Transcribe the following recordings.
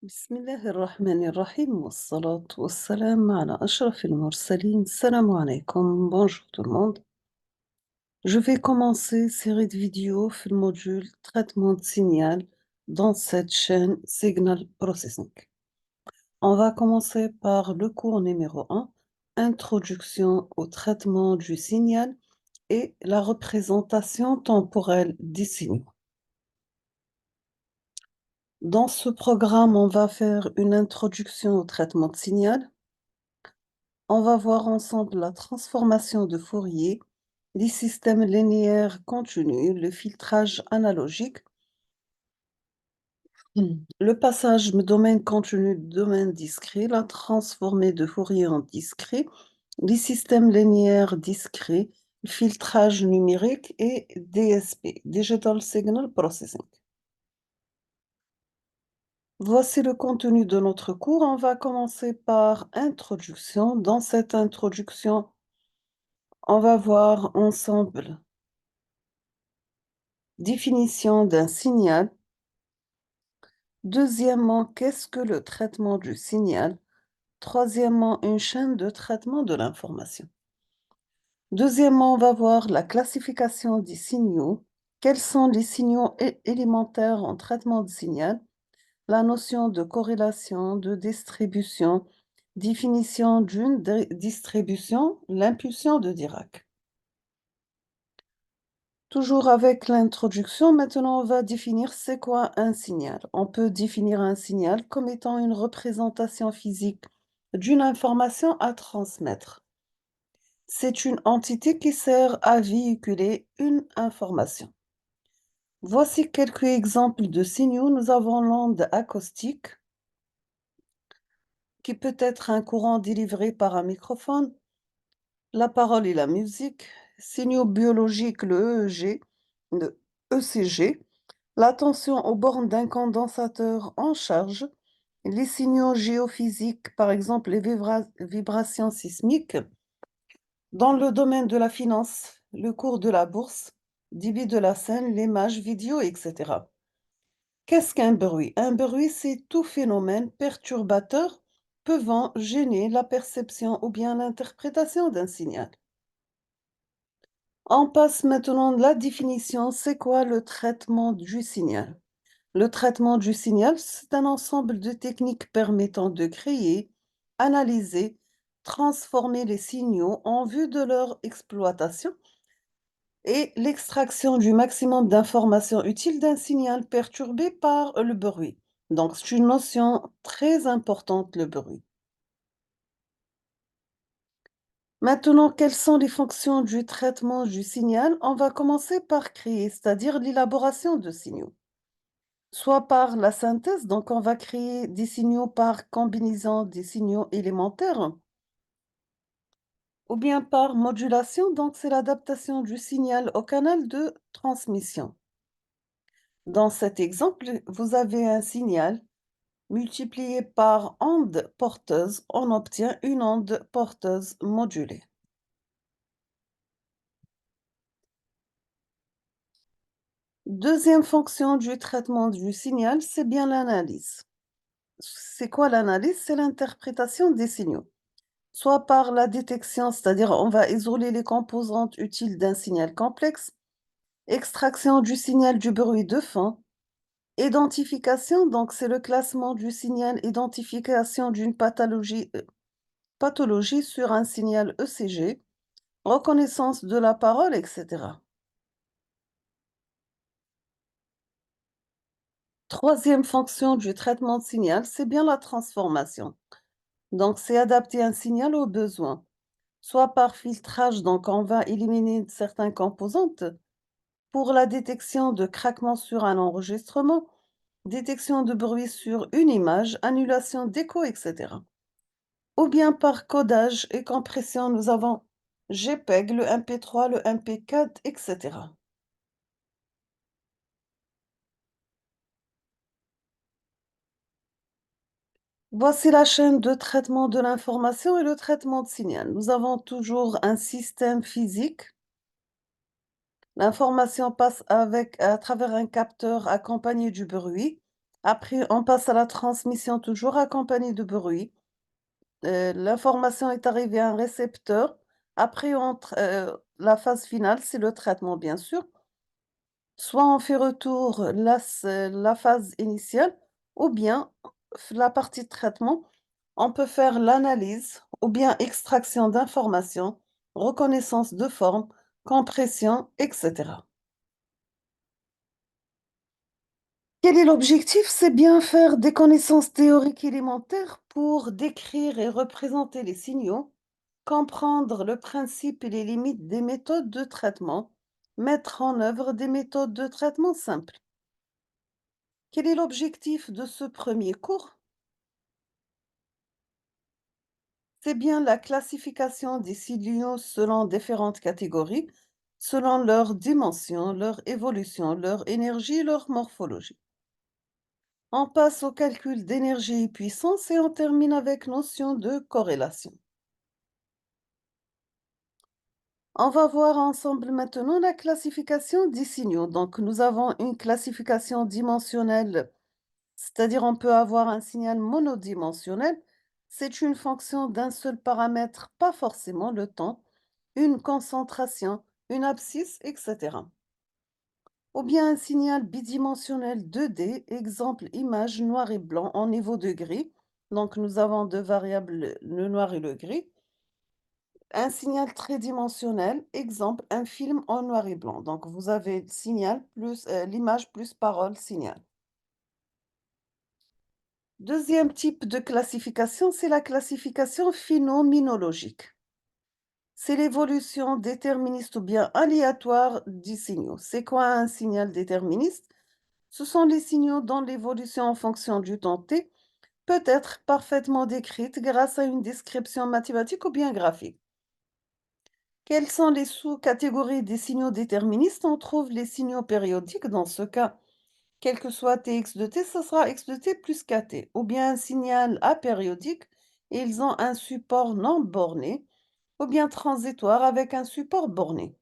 بسم الله الرحمن الرحيم والصلاة والسلام على أشرف المرسلين. Salam alaikum, bonjour tout le monde. Je vais commencer série de vidéos في المودule traitement de signal dans cette chaîne Signal Processing. On va commencer par le cours numéro 1, Introduction au traitement du signal et la représentation temporelle des signaux. Dans ce programme, on va faire une introduction au traitement de signal. On va voir ensemble la transformation de Fourier, les systèmes linéaires continus, le filtrage analogique, le passage de domaine continu, domaine discret, la transformée de Fourier en discret, les systèmes linéaires discrets, le filtrage numérique et DSP, Digital Signal Processing. Voici le contenu de notre cours. On va commencer par introduction. Dans cette introduction, on va voir ensemble définition d'un signal. Deuxièmement, qu'est-ce que le traitement du signal? Troisièmement, une chaîne de traitement de l'information. Deuxièmement, on va voir la classification des signaux. Quels sont les signaux élémentaires en traitement de signal? La notion de corrélation, de distribution, définition d'une distribution, l'impulsion de Dirac. Toujours avec l'introduction, maintenant on va définir c'est quoi un signal. On peut définir un signal comme étant une représentation physique d'une information à transmettre. C'est une entité qui sert à véhiculer une information. Voici quelques exemples de signaux. Nous avons l'onde acoustique, qui peut être un courant délivré par un microphone, la parole et la musique, signaux biologiques, le EEG, le ECG, la tension aux bornes d'un condensateur en charge, les signaux géophysiques, par exemple les vibrations sismiques. Dans le domaine de la finance, le cours de la bourse, débit de la scène, l'image vidéo, etc. Qu'est-ce qu'un bruit? Un bruit, c'est tout phénomène perturbateur pouvant gêner la perception ou bien l'interprétation d'un signal. On passe maintenant de la définition. C'est quoi le traitement du signal? Le traitement du signal, c'est un ensemble de techniques permettant de créer, analyser, transformer les signaux en vue de leur exploitation et l'extraction du maximum d'informations utiles d'un signal perturbé par le bruit. Donc, c'est une notion très importante, le bruit. Maintenant, quelles sont les fonctions du traitement du signal? On va commencer par créer, c'est-à-dire l'élaboration de signaux. Soit par la synthèse, donc on va créer des signaux par combinaison des signaux élémentaires, ou bien par modulation, donc c'est l'adaptation du signal au canal de transmission. Dans cet exemple, vous avez un signal multiplié par onde porteuse, on obtient une onde porteuse modulée. Deuxième fonction du traitement du signal, c'est bien l'analyse. C'est quoi l'analyse? C'est l'interprétation des signaux. Soit par la détection, c'est-à-dire on va isoler les composantes utiles d'un signal complexe, extraction du signal du bruit de fond, identification, donc c'est le classement du signal, identification d'une pathologie sur un signal ECG, reconnaissance de la parole, etc. Troisième fonction du traitement de signal, c'est bien la transformation. Donc c'est adapter un signal aux besoins, soit par filtrage, donc on va éliminer certaines composantes, pour la détection de craquements sur un enregistrement, détection de bruit sur une image, annulation d'écho, etc. Ou bien par codage et compression, nous avons JPEG, le MP3, le MP4, etc. Voici la chaîne de traitement de l'information et le traitement de signal. Nous avons toujours un système physique. L'information passe à travers un capteur accompagné du bruit. Après, on passe à la transmission, toujours accompagnée de bruit. L'information est arrivée à un récepteur. Après, la phase finale, c'est le traitement, bien sûr. Soit on fait retour la phase initiale, ou bien la partie de traitement, on peut faire l'analyse, ou bien extraction d'informations, reconnaissance de forme, compression, etc. Quel est l'objectif? C'est bien faire des connaissances théoriques élémentaires pour décrire et représenter les signaux, comprendre le principe et les limites des méthodes de traitement, mettre en œuvre des méthodes de traitement simples. Quel est l'objectif de ce premier cours? C'est bien la classification des signaux selon différentes catégories, selon leur dimension, leur évolution, leur énergie, leur morphologie. On passe au calcul d'énergie et puissance et on termine avec notion de corrélation. On va voir ensemble maintenant la classification des signaux. Donc, nous avons une classification dimensionnelle, c'est-à-dire on peut avoir un signal monodimensionnel. C'est une fonction d'un seul paramètre, pas forcément le temps, une concentration, une abscisse, etc. Ou bien un signal bidimensionnel 2D, exemple image noir et blanc en niveau de gris. Donc nous avons deux variables, le noir et le gris. Un signal tridimensionnel, exemple un film en noir et blanc. Donc vous avez le signal plus l'image plus parole, signal. Deuxième type de classification, c'est la classification phénoménologique. C'est l'évolution déterministe ou bien aléatoire des signaux. C'est quoi un signal déterministe? Ce sont les signaux dont l'évolution en fonction du temps t peut être parfaitement décrite grâce à une description mathématique ou bien graphique. Quelles sont les sous-catégories des signaux déterministes? On trouve les signaux périodiques. Dans ce cas, quel que soit tx de t, ce sera x de t plus kt. Ou bien un signal apériodique, et ils ont un support non borné, ou bien transitoire avec un support borné.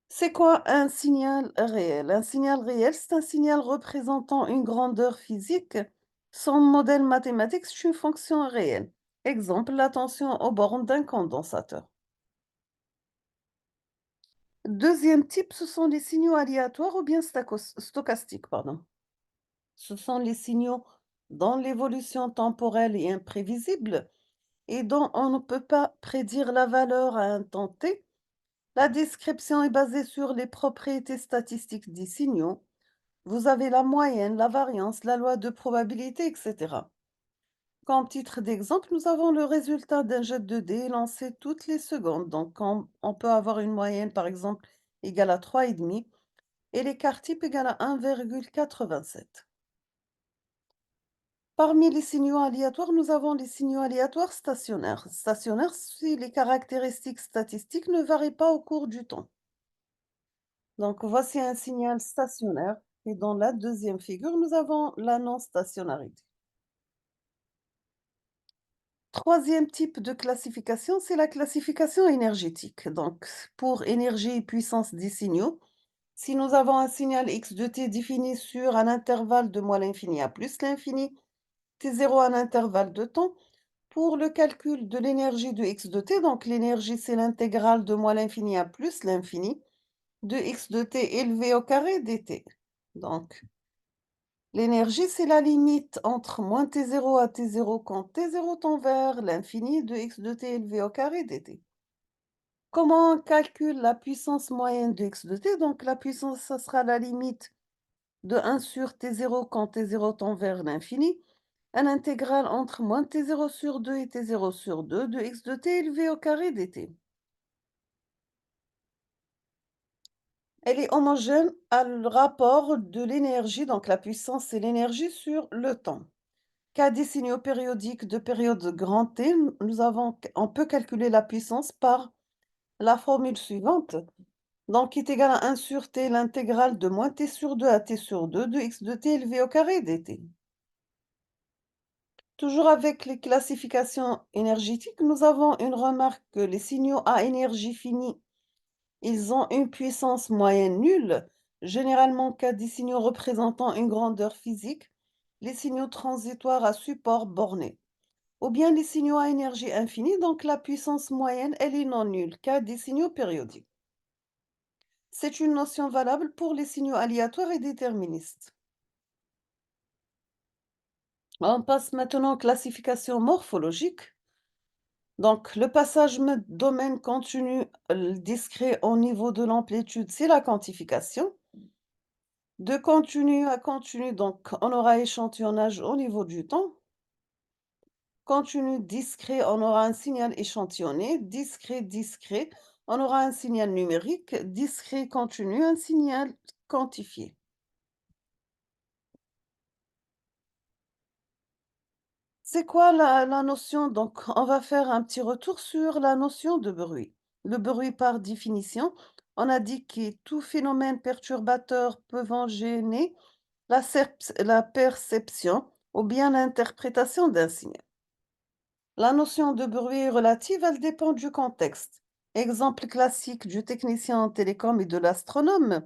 C'est quoi un signal réel? Un signal réel, c'est un signal représentant une grandeur physique. Son modèle mathématique, c'est une fonction réelle. Exemple, la tension aux bornes d'un condensateur. Deuxième type, ce sont les signaux aléatoires ou bien stochastiques, pardon. Ce sont les signaux dont l'évolution temporelle est imprévisible et dont on ne peut pas prédire la valeur à un temps t. La description est basée sur les propriétés statistiques des signaux. Vous avez la moyenne, la variance, la loi de probabilité, etc. Comme titre d'exemple, nous avons le résultat d'un jet de dés lancé toutes les secondes. Donc, on peut avoir une moyenne, par exemple, égale à 3,5 et l'écart type égale à 1,87. Parmi les signaux aléatoires, nous avons les signaux aléatoires stationnaires. Stationnaires si les caractéristiques statistiques ne varient pas au cours du temps. Donc, voici un signal stationnaire. Et dans la deuxième figure, nous avons la non-stationnarité. Troisième type de classification, c'est la classification énergétique. Donc, pour énergie et puissance des signaux, si nous avons un signal x de t défini sur un intervalle de moins l'infini à plus l'infini, t0 un intervalle de temps, pour le calcul de l'énergie de x de t, donc l'énergie c'est l'intégrale de moins l'infini à plus l'infini, de x de t élevé au carré dt. Donc, l'énergie, c'est la limite entre moins t0 à t0 quand t0 tend vers l'infini de x de t élevé au carré dt. Comment on calcule la puissance moyenne de x de t? Donc la puissance, ça sera la limite de 1 sur t0 quand t0 tend vers l'infini, un intégral entre moins t0 sur 2 et t0 sur 2 de x de t élevé au carré dt. Elle est homogène à le rapport de l'énergie, donc la puissance c'est l'énergie sur le temps. Cas des signaux périodiques de période grand T, on peut calculer la puissance par la formule suivante. Donc, qui est égal à 1 sur T, l'intégrale de moins T sur 2 à T sur 2 de x de T élevé au carré dt. Toujours avec les classifications énergétiques, nous avons une remarque que les signaux à énergie finie, ils ont une puissance moyenne nulle. généralement cas des signaux représentant une grandeur physique, les signaux transitoires à support borné, ou bien les signaux à énergie infinie, donc la puissance moyenne, elle est non nulle, cas des signaux périodiques. C'est une notion valable pour les signaux aléatoires et déterministes. On passe maintenant aux classifications morphologiques. Donc, le passage domaine continu discret au niveau de l'amplitude, c'est la quantification. De continu à continu, donc, on aura échantillonnage au niveau du temps. Continu discret, on aura un signal échantillonné. Discret, discret, on aura un signal numérique. Discret, continu, un signal quantifié. C'est quoi la notion? Donc, on va faire un petit retour sur la notion de bruit. Le bruit, par définition, on a dit que tout phénomène perturbateur pouvant gêner la perception ou bien l'interprétation d'un signal. La notion de bruit est relative, elle dépend du contexte. Exemple classique du technicien en télécom et de l'astronome.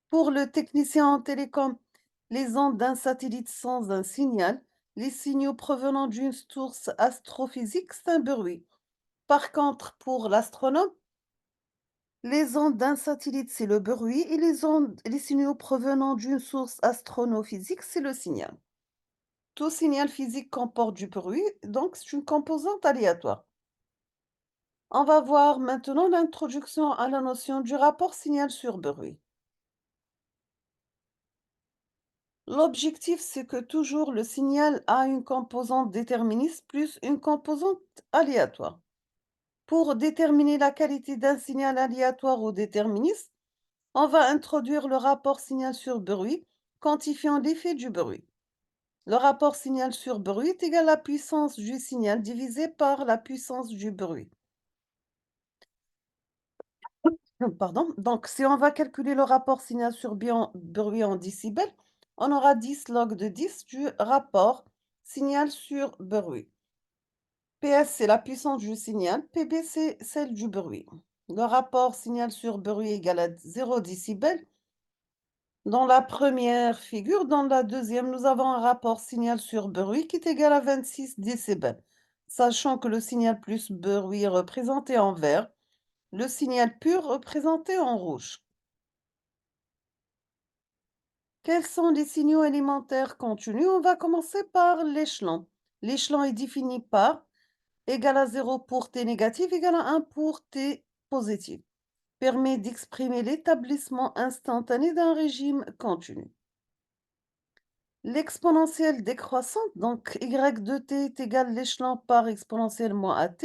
Pour le technicien en télécom, les ondes d'un satellite sans un signal, les signaux provenant d'une source astrophysique, c'est un bruit. Par contre, pour l'astronome, les ondes d'un satellite, c'est le bruit, et les signaux provenant d'une source astronophysique, c'est le signal. Tout signal physique comporte du bruit, donc c'est une composante aléatoire. On va voir maintenant l'introduction à la notion du rapport signal sur bruit. L'objectif, c'est que toujours le signal a une composante déterministe plus une composante aléatoire. Pour déterminer la qualité d'un signal aléatoire ou déterministe, on va introduire le rapport signal sur bruit, quantifiant l'effet du bruit. Le rapport signal sur bruit est égal à la puissance du signal divisé par la puissance du bruit. Pardon. Donc, si on va calculer le rapport signal sur bruit en décibels, on aura 10 log de 10 du rapport signal sur bruit. PS, c'est la puissance du signal. PB, c'est celle du bruit. Le rapport signal sur bruit égale à 0 décibels. Dans la première figure, dans la deuxième, nous avons un rapport signal sur bruit qui est égal à 26 décibels, sachant que le signal plus bruit est représenté en vert, le signal pur représenté en rouge. Quels sont les signaux élémentaires continus? On va commencer par l'échelon. L'échelon est défini par égal à 0 pour t négatif, égal à 1 pour t positif. Permet d'exprimer l'établissement instantané d'un régime continu. L'exponentielle décroissante, donc y de t est égal à l'échelon par exponentielle moins at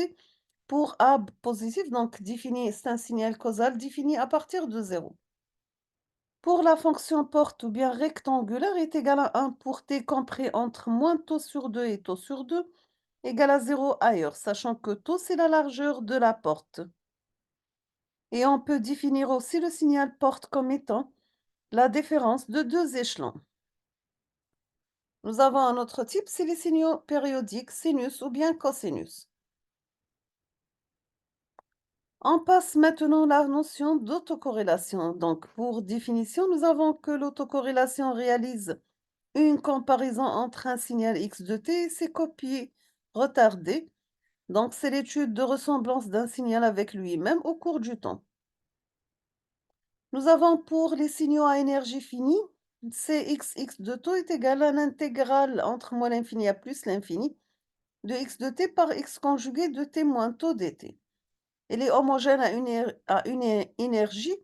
pour a positif, donc défini, c'est un signal causal défini à partir de 0. Pour la fonction porte ou bien rectangulaire est égal à 1 pour t compris entre moins taux sur 2 et taux sur 2 égal à 0 ailleurs, sachant que taux c'est la largeur de la porte. Et on peut définir aussi le signal porte comme étant la différence de deux échelons. Nous avons un autre type, c'est les signaux périodiques, sinus ou bien cosinus. On passe maintenant à la notion d'autocorrélation. Donc, pour définition, nous avons que l'autocorrélation réalise une comparaison entre un signal x de t et ses copies retardées. Donc, c'est l'étude de ressemblance d'un signal avec lui-même au cours du temps. Nous avons pour les signaux à énergie finie, Cx de taux est égal à l'intégrale entre moins l'infini à plus l'infini de x de t par x conjugué de t moins taux dt. Elle est homogène à une énergie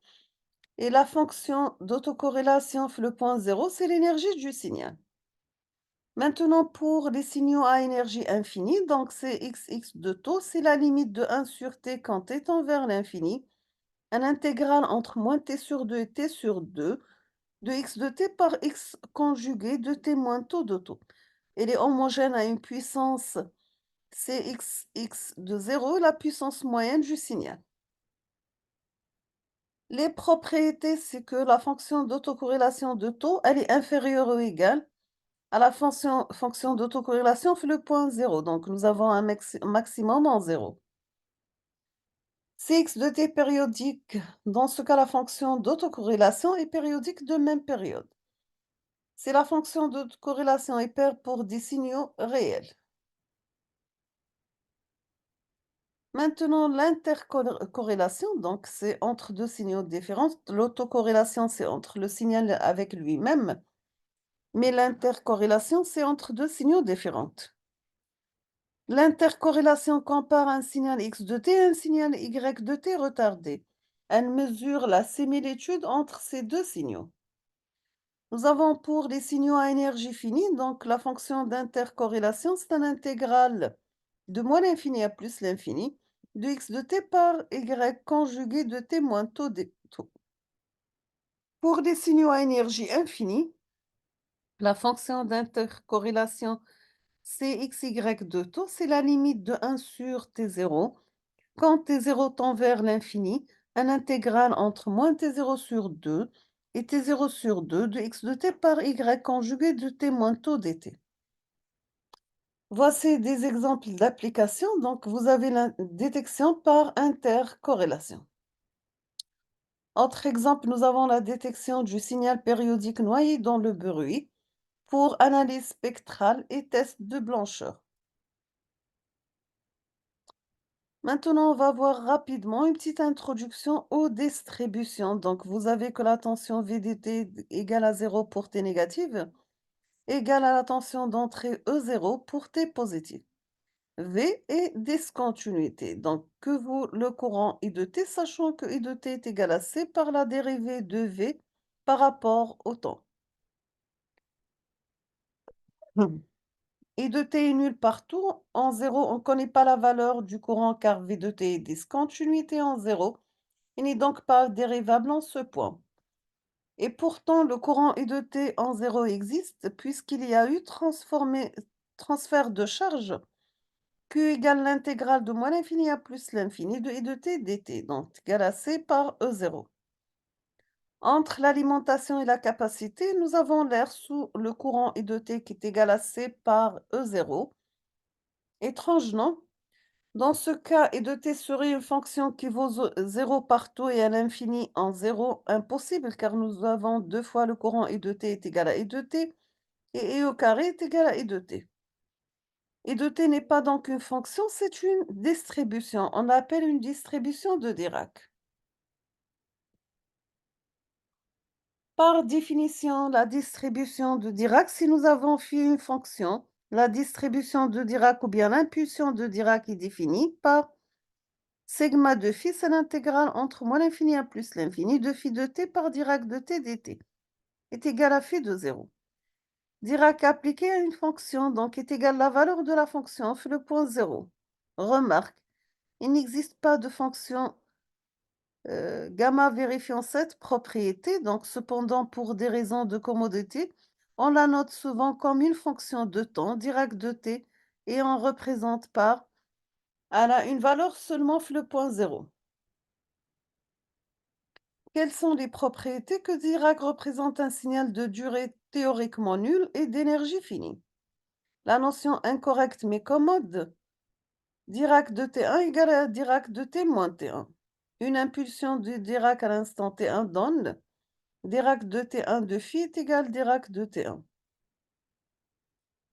et la fonction d'autocorrélation, le point zéro, c'est l'énergie du signal. Maintenant, pour les signaux à énergie infinie, donc c'est xx de taux, c'est la limite de 1 sur t quand t tend vers l'infini, un intégral entre moins t sur 2 et t sur 2 de x de t par x conjugué de t moins taux de taux. Elle est homogène à une puissance cxx de 0, la puissance moyenne du signal. Les propriétés, c'est que la fonction d'autocorrélation de taux, elle est inférieure ou égale à la fonction d'autocorrélation fait le point 0. Donc, nous avons un maximum en 0. Si x de t est périodique, dans ce cas, la fonction d'autocorrélation est périodique de même période. Si la fonction d'autocorrélation est paire pour des signaux réels. Maintenant, l'intercorrélation, donc c'est entre deux signaux différents. L'autocorrélation, c'est entre le signal avec lui-même, mais l'intercorrélation, c'est entre deux signaux différents. L'intercorrélation compare un signal x de t et un signal y de t retardé. Elle mesure la similitude entre ces deux signaux. Nous avons pour les signaux à énergie finie, donc la fonction d'intercorrélation, c'est un intégral de moins l'infini à plus l'infini de x de t par y conjugué de t moins taux des taux. Pour les signaux à énergie infinie, la fonction d'intercorrélation cxy de taux, c'est la limite de 1 sur t0. Quand t0 tend vers l'infini, un intégral entre moins t0 sur 2 et t0 sur 2 de x de t par y conjugué de t moins taux dt. Voici des exemples d'applications. Donc, vous avez la détection par intercorrélation. Autre exemple, nous avons la détection du signal périodique noyé dans le bruit pour analyse spectrale et test de blancheur. Maintenant, on va voir rapidement une petite introduction aux distributions. Donc, vous avez que la tension VDT égale à 0 pour T négative, égale à la tension d'entrée E0 pour T positive. V est discontinuité. Donc, que vaut le courant I de T, sachant que I de T est égal à C par la dérivée de V par rapport au temps. I de T est nul partout. En 0, on ne connaît pas la valeur du courant car V de T est discontinuité en 0. Il n'est donc pas dérivable en ce point. Et pourtant, le courant I de T en 0 existe puisqu'il y a eu transfert de charge Q égale l'intégrale de moins l'infini à plus l'infini de I de T dt, donc égal à C par E0. Entre l'alimentation et la capacité, nous avons l'air sous le courant I de T qui est égal à C par E0. Étrange, non? Dans ce cas, I de T serait une fonction qui vaut 0 partout et à l'infini en 0, impossible car nous avons deux fois le courant I de T est égal à I de T et I au carré est égal à I de T. I de T n'est pas donc une fonction, c'est une distribution. On l'appelle une distribution de Dirac. Par définition, la distribution de Dirac, si nous avons phi une fonction, la distribution de Dirac ou bien l'impulsion de Dirac est définie par sigma de phi, c'est l'intégrale entre moins l'infini à plus l'infini de phi de t par Dirac de t dt, est égal à phi de 0. Dirac appliqué à une fonction, donc est égal à la valeur de la fonction, fait le point 0. Remarque, il n'existe pas de fonction gamma vérifiant cette propriété. Donc, cependant, pour des raisons de commodité, on la note souvent comme une fonction de temps, Dirac de t, et on représente par, elle a une valeur seulement le point 0. Quelles sont les propriétés que Dirac représente un signal de durée théoriquement nul et d'énergie finie? La notion incorrecte mais commode, Dirac de T1 égale à Dirac de T moins T1. Une impulsion de Dirac à l'instant T1 donne Dirac de T1 de phi est égal Dirac de T1.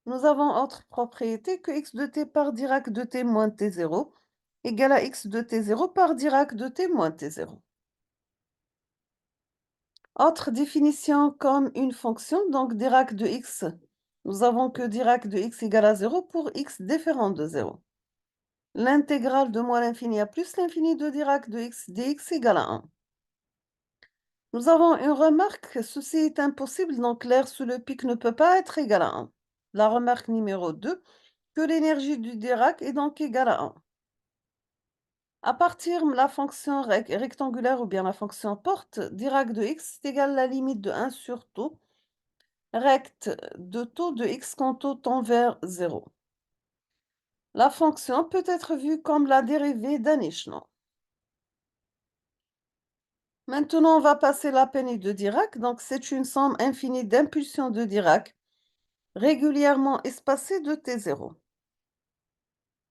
Nous avons autre propriété que x de t par Dirac de t moins T0 égale à x de T0 par Dirac de t moins T0. Autre définition comme une fonction, donc Dirac de x. Nous avons que Dirac de x égale à 0 pour x différent de 0. L'intégrale de moins l'infini à plus l'infini de Dirac de x dx égale à 1. Nous avons une remarque, ceci est impossible, donc l'air sous le pic ne peut pas être égal à 1. La remarque numéro 2, que l'énergie du Dirac est donc égale à 1. À partir de la fonction rectangulaire ou bien la fonction porte, Dirac de x est égal à la limite de 1 sur taux, rect de taux de x quand taux tend vers 0. La fonction peut être vue comme la dérivée d'un échelon. Maintenant, on va passer la peigne de Dirac. Donc, c'est une somme infinie d'impulsions de Dirac régulièrement espacées de T0.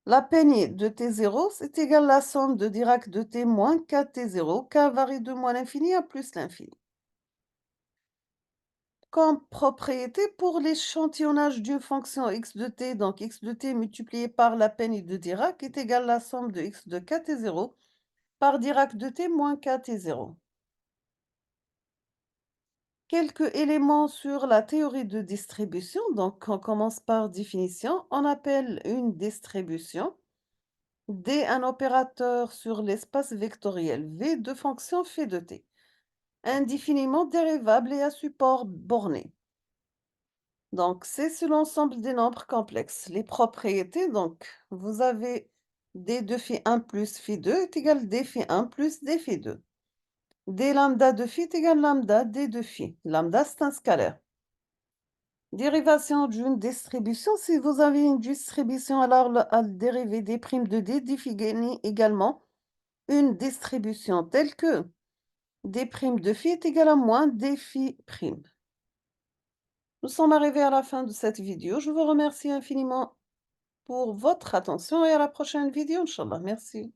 La peignée de T0, c'est égal à la somme de Dirac de T moins KT0. K varie de moins l'infini à plus l'infini. Comme propriété pour l'échantillonnage d'une fonction x de t, donc x de t multiplié par la peignée de Dirac est égal à la somme de x de KT0 par Dirac de t moins KT0. Quelques éléments sur la théorie de distribution. Donc, on commence par définition. On appelle une distribution D un opérateur sur l'espace vectoriel V de fonctions phi de t, indéfiniment dérivable et à support borné. Donc, c'est sur l'ensemble des nombres complexes. Les propriétés, donc, vous avez d de phi 1 plus phi 2 est égal d phi 1 plus d phi 2. D lambda de phi est égal lambda d de phi. Lambda, c'est un scalaire. Dérivation d'une distribution. Si vous avez une distribution, alors la dérivée des primes de d définit également une distribution telle que d' de phi est égal à moins d phi prime. Nous sommes arrivés à la fin de cette vidéo. Je vous remercie infiniment pour votre attention et à la prochaine vidéo, Inch'Allah. Merci.